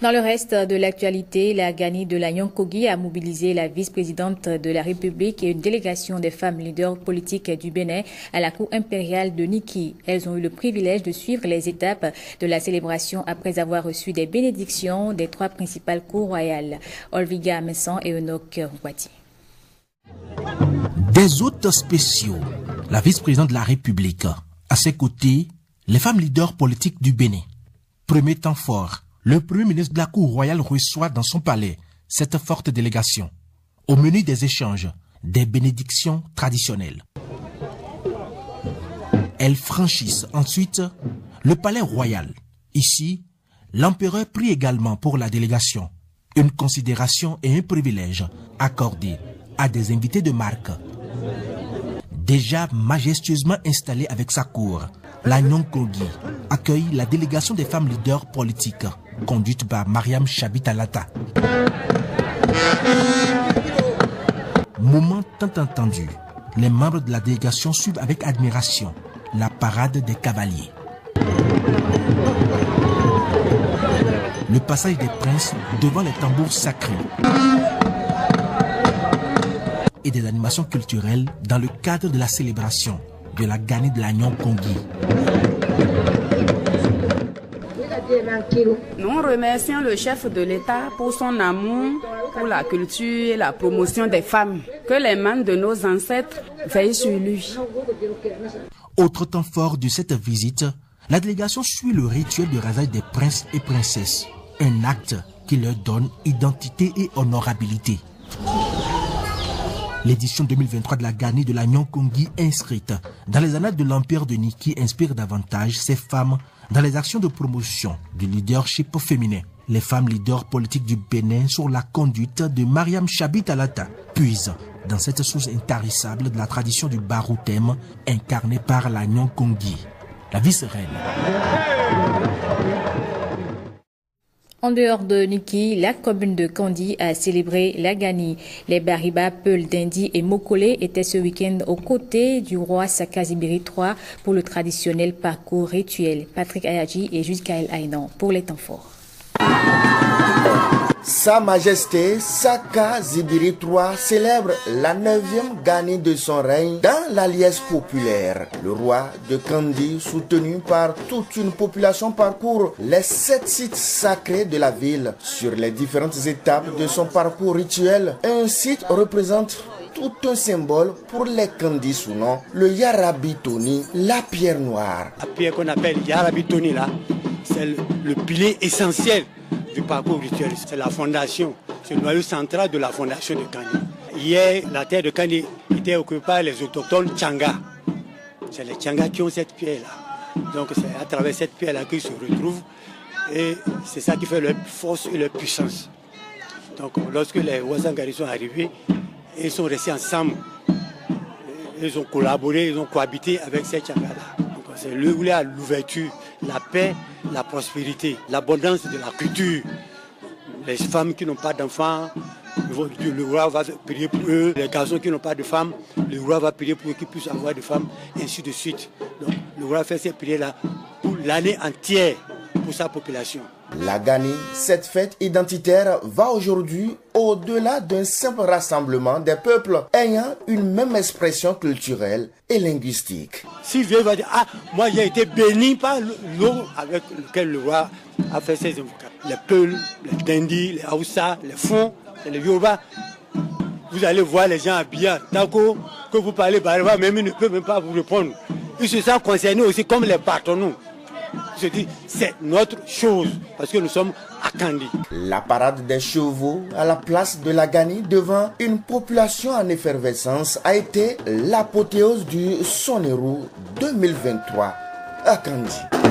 Dans le reste de l'actualité, la Gani de la Nyankogi a mobilisé la vice-présidente de la République et une délégation des femmes leaders politiques du Bénin à la cour impériale de Niki. Elles ont eu le privilège de suivre les étapes de la célébration après avoir reçu des bénédictions des trois principales cours royales, Olviga Messan et Enoch Wati. Des hôtes spéciaux, la vice-présidente de la République. À ses côtés, les femmes leaders politiques du Bénin. Premier temps fort. Le premier ministre de la Cour royale reçoit dans son palais cette forte délégation. Au menu des échanges, des bénédictions traditionnelles. Elles franchissent ensuite le palais royal. Ici, l'empereur prie également pour la délégation. Une considération et un privilège accordés à des invités de marque. Déjà majestueusement installée avec sa cour, la Nyankogi accueille la délégation des femmes leaders politiques, conduite par Mariam Chabi-Talata. Moment tant entendu, les membres de la délégation suivent avec admiration la parade des cavaliers. Le passage des princes devant les tambours sacrés et des animations culturelles dans le cadre de la célébration de la Gani de la Nyankogi. Nous remercions le chef de l'État pour son amour pour la culture et la promotion des femmes. Que les mains de nos ancêtres veillent sur lui. Autre temps fort de cette visite, la délégation suit le rituel de rasage des princes et princesses. Un acte qui leur donne identité et honorabilité. L'édition 2023 de la Gani de la Nyankogi inscrite dans les annales de l'Empire de Niki inspire davantage ces femmes dans les actions de promotion du leadership féminin. Les femmes leaders politiques du Bénin sur la conduite de Mariam Chabi-Talata puisent dans cette source intarissable de la tradition du Baroutem incarnée par la Nyankogi, la vice-reine. En dehors de Niki, la commune de Kandi a célébré la Gani. Les Bariba, Peul, Dindi et Mokole étaient ce week-end aux côtés du roi Sakazibiri III pour le traditionnel parcours rituel. Patrick Ayadji et Jusqu'Aël Aïnan pour les temps forts. Sa Majesté Saka Zibiri III célèbre la 9e Gani de son règne dans la liesse populaire. Le roi de Kandi, soutenu par toute une population, parcourt les 7 sites sacrés de la ville. Sur les différentes étapes de son parcours rituel, un site représente tout un symbole pour les Kandi sous nom, le Yarabitoni, la pierre noire. La pierre qu'on appelle Yarabitoni là, c'est le pilier essentiel du parcours rituel. C'est la fondation, c'est le noyau central de la fondation de Kandi. Hier, la terre de Kandi était occupée par les autochtones Tchanga. C'est les Tchanga qui ont cette pierre-là. Donc c'est à travers cette pierre-là qu'ils se retrouvent et c'est ça qui fait leur force et leur puissance. Donc lorsque les Ouassangari sont arrivés, ils sont restés ensemble. Ils ont collaboré, ils ont cohabité avec ces Tchanga-là. C'est l'ouverture, la paix, la prospérité, l'abondance de la culture. Les femmes qui n'ont pas d'enfants, le roi va prier pour eux. Les garçons qui n'ont pas de femmes, le roi va prier pour eux qu'ils puissent avoir des femmes, et ainsi de suite. Donc le roi fait ces prières-là pour l'année entière, pour sa population. La Gani, cette fête identitaire, va aujourd'hui au-delà d'un simple rassemblement des peuples ayant une même expression culturelle et linguistique. Si Dieu va dire, ah, moi j'ai été béni par l'eau avec lequel le roi a fait ses invocations. Les Peuls, les Dindi, les Haoussa, les Fonds, les Yoruba, vous allez voir les gens habillés en tako, que vous parlez Bariba, même ils ne peuvent même pas vous répondre. Ils se sentent concernés aussi comme les Bartonous. Je dis, c'est notre chose, parce que nous sommes à Kandi. La parade des chevaux à la place de la Gani devant une population en effervescence a été l'apothéose du Sonerou 2023 à Kandi.